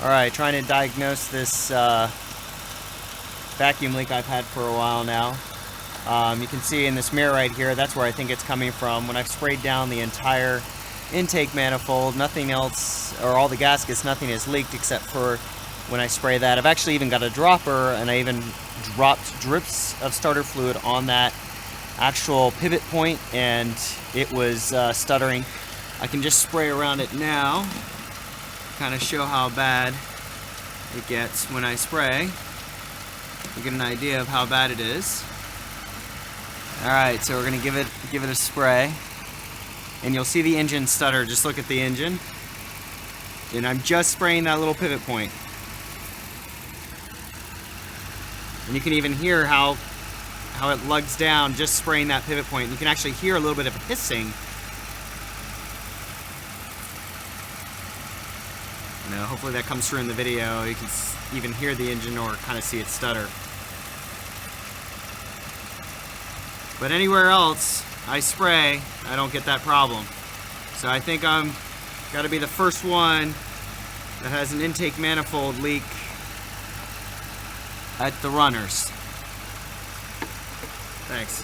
Alright, trying to diagnose this vacuum leak I've had for a while now. You can see in this mirror right here, that's where I think it's coming from. When I've sprayed down the entire intake manifold, nothing else, or all the gaskets, nothing has leaked except for when I spray that. I've actually even got a dropper, and I even dropped drips of starter fluid on that actual pivot point, and it was stuttering. I can just spray around it now, kind of show how bad it gets when I spray. You get an idea of how bad it is. Alright, so we're going to give it a spray. And you'll see the engine stutter. Just look at the engine. And I'm just spraying that little pivot point. And you can even hear how it lugs down just spraying that pivot point. You can actually hear a little bit of hissing. You know, hopefully that comes through in the video. You can even hear the engine or kind of see it stutter. But anywhere else I spray, I don't get that problem. So I think I'm got to be the first one that has an intake manifold leak at the runners. Thanks.